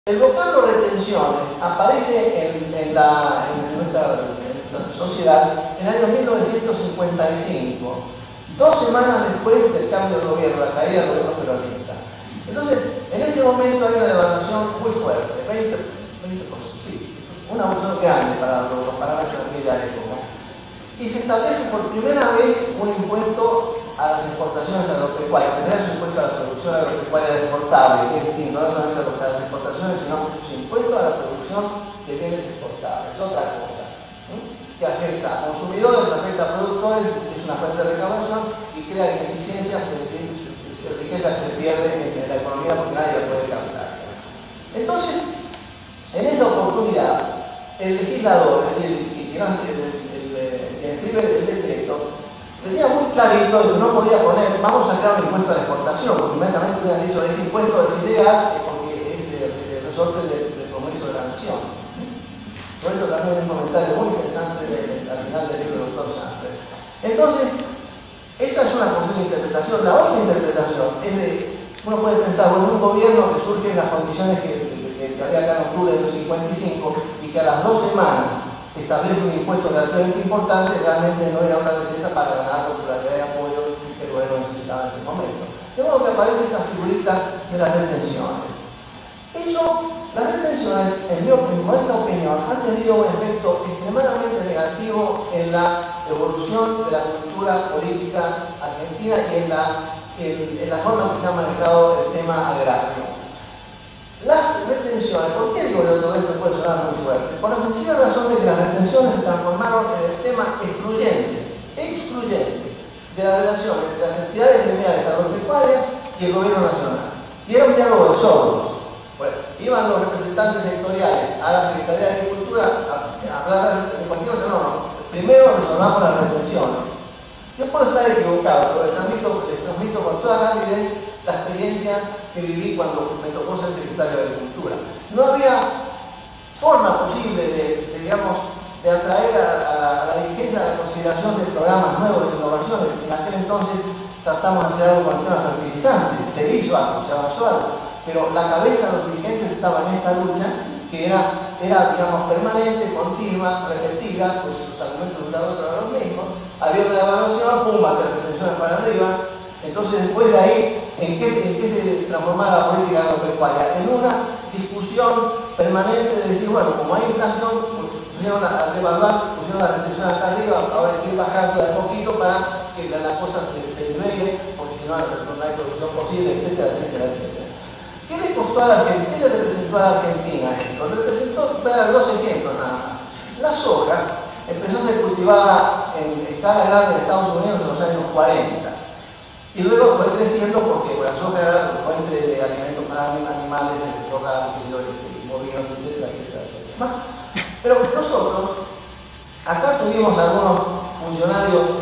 El vocablo retenciones aparece en nuestra sociedad en el año 1955, 2 semanas después del cambio de gobierno, la caída del gobierno peronista. Entonces, en ese momento hay una devaluación muy fuerte, 20%, sí, una evaluación grande para los parámetros de aquella época. Y se establece por primera vez un impuesto a las exportaciones agropecuarias. Tener su impuesto a la producción agropecuaria exportable, que es distinto, no solamente a las exportaciones, sino su impuesto a la producción de bienes exportables, es otra cosa, que afecta a consumidores, afecta a productores, es una fuente de recaudación y crea ineficiencias, es decir, riqueza que se pierde en la economía porque nadie la puede captar. Entonces, en esa oportunidad, el legislador, es decir, quien escribe el decreto, tenía muy clarito que no podía poner, vamos a crear un impuesto a la exportación, porque inmediatamente hubieran dicho, ese impuesto es ilegal porque es el resorte del comercio de la nación. Por eso también hay un comentario muy interesante al final del libro del doctor Sánchez. Entonces, esa es una posible interpretación. La otra interpretación es de, uno puede pensar, bueno, un gobierno que surge en las condiciones que había acá en octubre del 55 y que a las 2 semanas establece un impuesto relativamente importante, realmente no era una receta para ganar popularidad y apoyo que el gobierno necesitaba en ese momento. De modo que aparece esta figurita de las retenciones. Las retenciones, en mi opinión, han tenido un efecto extremadamente negativo en la evolución de la cultura política argentina y en la forma en que se ha manejado el tema agrario. Las retenciones, ¿por qué digo que todo esto puede sonar muy fuerte? Por la sencilla razón de que las retenciones se transformaron en el tema excluyente de la relación entre las entidades gremiales agropecuarias y el gobierno nacional. Y era un diálogo de sordos. Bueno, iban los representantes sectoriales a la Secretaría de Agricultura a hablar de cualquier cosa, no. Primero resolvamos las retenciones. Yo puedo estar equivocado, pero les transmito con toda calidez la experiencia que viví cuando me tocó ser secretario de Agricultura. No había forma posible de atraer a la dirigencia a la consideración de programas nuevos de innovaciones. En aquel entonces tratamos de hacer algo con el tema fertilizantes, se hizo algo, se avanzó algo, pero la cabeza de los dirigentes estaba en esta lucha que era digamos, permanente, continua, repetida, pues los argumentos de un lado eran los mismos, había una evaluación, pum, las retenciones para arriba. Entonces, después de ahí, ¿en qué se transformaba la política agropecuaria? En una discusión permanente de decir, bueno, como hay inflación, pues pusieron a revaluar, pusieron la retención acá arriba, ahora hay que ir bajando de a poquito para que la cosa se nivele, porque si no, no hay producción posible, etcétera, etcétera, etcétera. ¿Qué le costó a la Argentina? ¿Qué le representó a la Argentina esto? Le representó, voy a dar 2 ejemplos nada más. La soja empezó a ser cultivada en escala grande en Estados Unidos en los años 40. Y luego fue creciendo porque la soja era fuente de alimentos para animales, de soja, bovinos, etcétera, etcétera, etcétera. Pero nosotros, acá tuvimos algunos funcionarios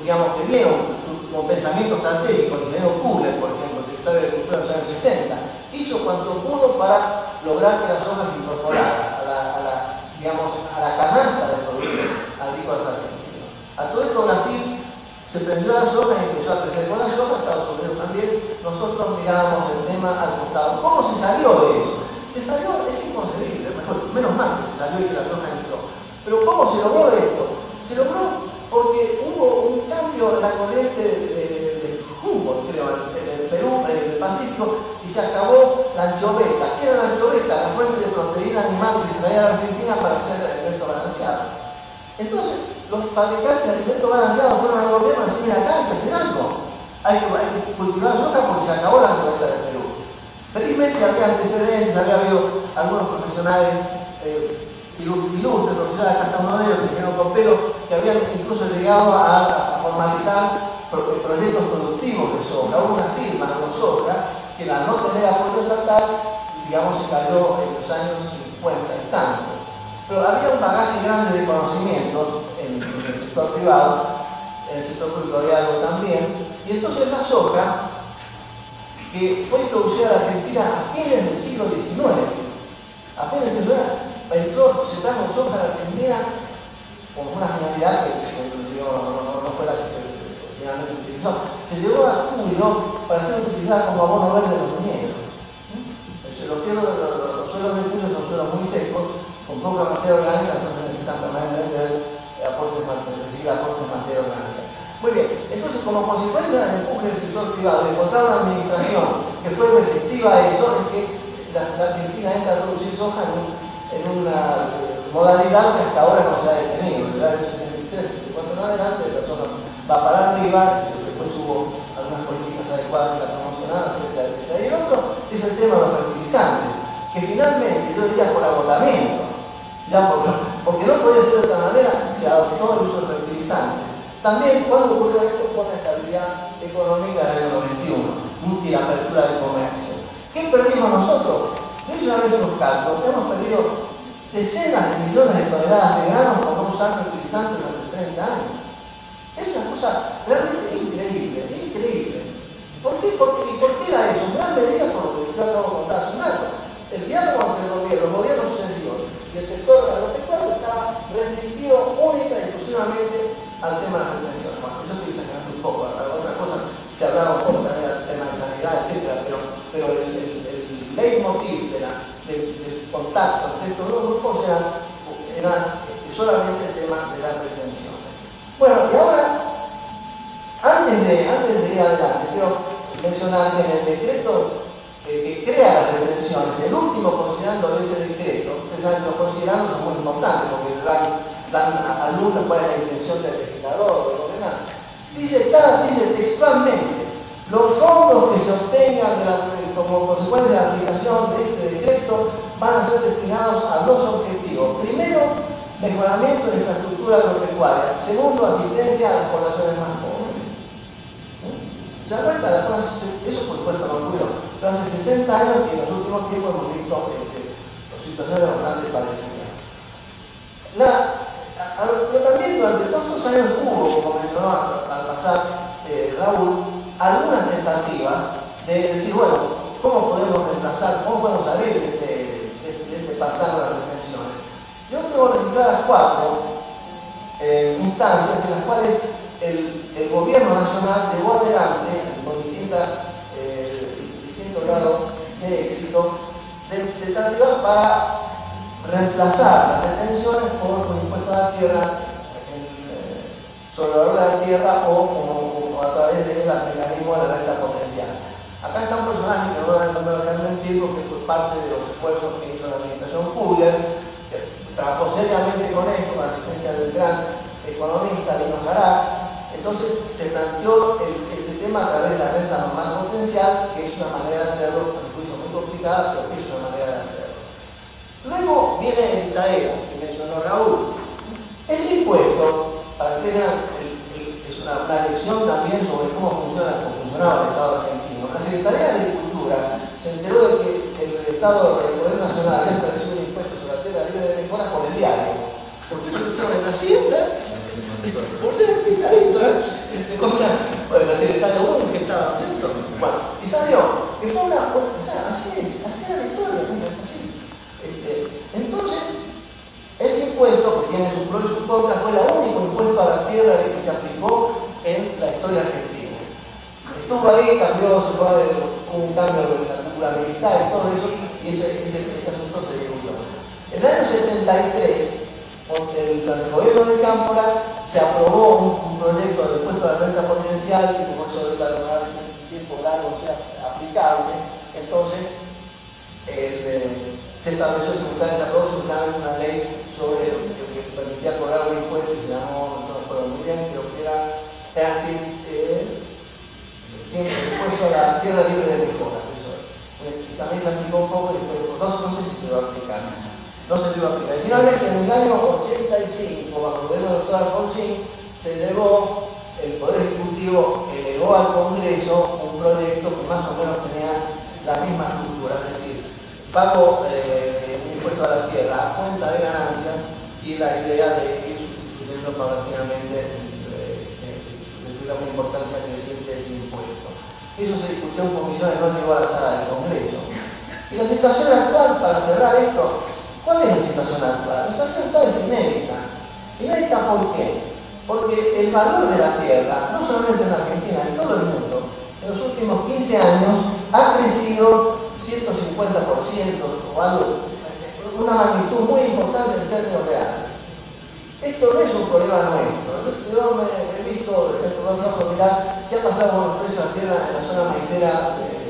digamos, que vieron con pensamiento estratégico, el ingeniero Kuhler, por ejemplo, secretario de Agricultura en los años 60, hizo cuanto pudo para lograr que la soja se incorporara a la canasta de productos agrícolas argentinos. A todo esto Brasil se prendió la soja y empezó a crecer con la soja, Estados Unidos también. Nosotros mirábamos el tema al costado. ¿Cómo se salió de eso? Se salió, es inconcebible, menos mal que se salió y que la soja entró. Pero ¿cómo se logró esto? Se logró porque hubo un cambio en la corriente de Humboldt, creo, en el Perú, en el Pacífico, y se acabó la anchoveta. ¿Qué era la anchoveta? La fuente de proteína animal que se traía a la Argentina para hacer el alimento balanceado. Entonces, los fabricantes de alimentos balanceados fueron al gobierno a decir, mira, acá hay que hacer algo. Hay que cultivar soja porque se acabó la anchoveta del Perú. Felizmente había antecedentes, había habido algunos profesionales ilustres, profesores, hasta uno de ellos, el ingeniero Copero, que habían incluso llegado a formalizar proyectos productivos de soja. Hubo una firma con soja que al no tener apoyo estatal, digamos, se cayó en los años 50 y tanto. Pero había un bagaje grande de conocimientos en el sector privado, en el sector público había algo también, y entonces la soja, que fue introducida a la Argentina a fines del siglo XIX, a fines del siglo XIX, se trajo soja a la Argentina con una finalidad que no fue la que se finalmente utilizó. Se llevó a Cuyo para ser utilizada como abono verde de los viñedos. Lo que los suelos muy secos, con poca materia orgánica, entonces necesitan permanentemente recibir aportes de materia orgánica. Muy bien, entonces como consecuencia del empuje del sector privado, de encontrar una administración que fue receptiva a eso, es que la Argentina entra a producir soja en una modalidad que hasta ahora no se ha detenido. Desde el año 73, 74 en adelante, la soja va para arriba, después hubo algunas políticas adecuadas que la promocionaron, etcétera, etcétera. Y el otro es el tema de los fertilizantes, que finalmente, yo diría por agotamiento, porque no podía ser de otra manera, se adoptó el uso de fertilizantes. También, cuando ocurrió esto, con la estabilidad económica del año 91, la apertura del comercio. ¿Qué perdimos nosotros? Yo hice una vez unos cálculos, hemos perdido decenas de millones de toneladas de grano por no usar fertilizantes durante 30 años. Es una cosa realmente increíble, increíble. ¿Por qué? ¿Y por qué era eso? En gran medida por lo que yo acabo de contar hace un rato. El diálogo entre los gobiernos sucesivos y el sector agropecuario estaba restringido única y exclusivamente al tema de la prevención. Bueno, yo estoy exagerando un poco, otra cosa, se hablaba un poco también del tema de sanidad, etc. Pero el leitmotiv del contacto entre estos dos grupos era solamente el tema de la prevención. Bueno, y ahora, antes de ir adelante, quiero mencionar que en el decreto que crea las retenciones, el último considerando ese decreto, ustedes saben que los considerandos son muy importantes porque dan al luz cuál es la intención del legislador, del ordenante. Dice textualmente, los fondos que se obtengan como consecuencia de la aplicación de este decreto van a ser destinados a dos objetivos. Primero, mejoramiento de la infraestructura agropecuaria. Segundo, asistencia a las poblaciones más pobres. ¿Se dan cuenta? Eso por supuesto no ocurrió. Pero hace 60 años que en los últimos tiempos hemos visto situaciones bastante parecidas. Pero también durante todos estos años hubo, como mencionó al pasar Raúl, algunas tentativas de decir, bueno, ¿cómo podemos reemplazar, cómo podemos salir de este pantano de las retenciones? Yo tengo registradas 4 instancias en las cuales el gobierno nacional llevó adelante, con distinto grado de éxito, tentativas para reemplazar las retenciones por un impuesto a la tierra, sobre el valor de la tierra o a través del mecanismo de la renta potencial. Acá está un personaje que no me voy a mentir porque fue parte de los esfuerzos que hizo la administración Pugler, que trabajó seriamente con esto, con la asistencia del gran economista Lino Jará. Entonces se planteó este tema a través de la renta normal potencial, que es una manera de hacerlo, a mi juicio muy complicada, pero que es una manera de hacerlo. Luego viene el TAEO, que mencionó Raúl. Ese impuesto, para que vean, es una lección también sobre cómo funcionaba el Estado argentino. La Secretaría de Agricultura se enteró de que el Gobierno Nacional había establecido un impuesto sobre la tierra libre de mejora por el diario. Porque eso lo hicieron en la Hacienda, por ser explicadito, bueno, la secretaria que estaba haciendo. Bueno, y salió, que fue así era la historia, es así. Entonces, ese impuesto, que tiene sus pros y sus contras, fue el único impuesto a la tierra que se aplicó en la historia argentina. Estuvo ahí, hubo un cambio de la cultura militar y todo eso, y ese asunto se diluyó. En el año 73, con el gobierno de Cámpora, se aprobó un proyecto de impuesto a la renta potencial que como eso debe demorar un tiempo largo sea aplicable. Entonces se estableció simultáneamente una ley sobre que permitía cobrar un impuesto y se llamó, no recuerdo muy bien, creo que era impuesto a la tierra libre de mejora. Y también se aplicó un poco y después no sé si se lo va a aplicar. No se iba a aplicar. Y finalmente, en el año 85, bajo el gobierno del doctor Alfonsín, el Poder Ejecutivo elevó al Congreso un proyecto que más o menos tenía la misma estructura, es decir, pago un impuesto a la tierra a cuenta de ganancias y la idea de ir sustituyendo paulatinamente una importancia creciente de ese impuesto. Eso se discutió en comisiones, no llegó a la sala del Congreso. Y la situación actual, para cerrar esto, ¿cuál es la situación actual? La situación actual es inédita. ¿Inédita por qué? Porque el valor de la tierra, no solamente en Argentina, en todo el mundo, en los últimos 15 años ha crecido 150% o algo, una magnitud muy importante en términos reales. Esto no es un problema nuestro. Yo me he visto, por ejemplo, mirar qué ha pasado con los precios de la tierra en la zona maicera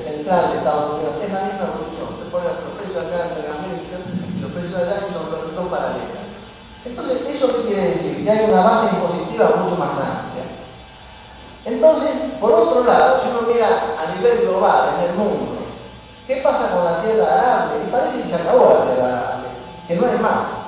central de Estados Unidos. Es la misma evolución. Se ponen los precios acá en América y los precios allá que son paralelas. Entonces, ¿eso qué quiere decir? Que hay una base impositiva mucho más amplia. Entonces, por otro lado, si uno mira a nivel global, en el mundo, ¿qué pasa con la tierra arable? Y parece que se acabó la tierra arable, que no hay más.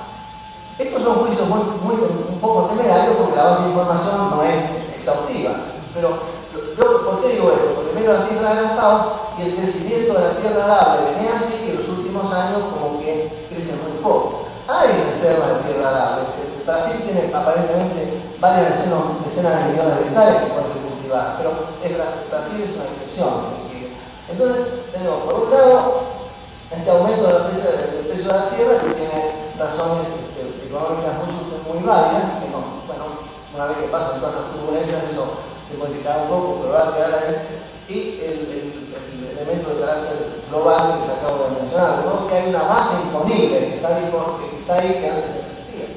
Estos son juicios un poco temerarios porque la base de información no es exhaustiva. Pero yo, ¿por qué digo esto? Porque miro la cifra de la FAO y el crecimiento de la tierra arable venía así y en los últimos años como que crece muy poco. Hay reservas de tierra arable. Brasil tiene aparentemente varias decenas de millones de hectáreas que pueden ser cultivadas, pero Brasil es una excepción. Entonces, tenemos por un lado este aumento del precio de la tierra que tiene razones económicas muy válidas, que no, bueno, una vez que pasan todas las turbulencias, eso se modificará un poco, pero va a quedar ahí. Y el elemento de carácter global que se acabo de mencionar, ¿no? Que hay una base imponible que está ahí que antes no existía.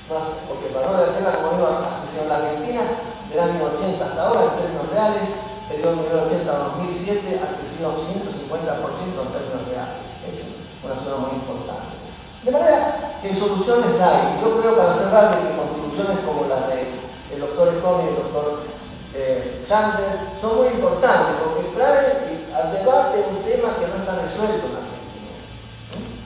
Porque el valor de la tierra, como digo, ha crecido en la Argentina del año 80 hasta ahora, en términos reales, periodo 1980 a 2007, ha crecido un 150% en términos reales. Es una zona muy importante. De manera que soluciones hay. Yo creo, para cerrar, que contribuciones como las del doctor Esconi y el doctor Chandler son muy importantes porque traen al debate un tema que no está resuelto en Argentina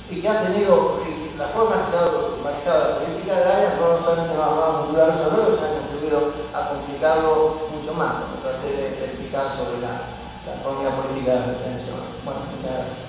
y que ha tenido la forma que se ha manejado la política agraria no solamente no ha contribuido a resolverlo, sino ha contribuido a complicarlo mucho más, como traté de explicar sobre la economía política de la retención. Bueno, muchas gracias.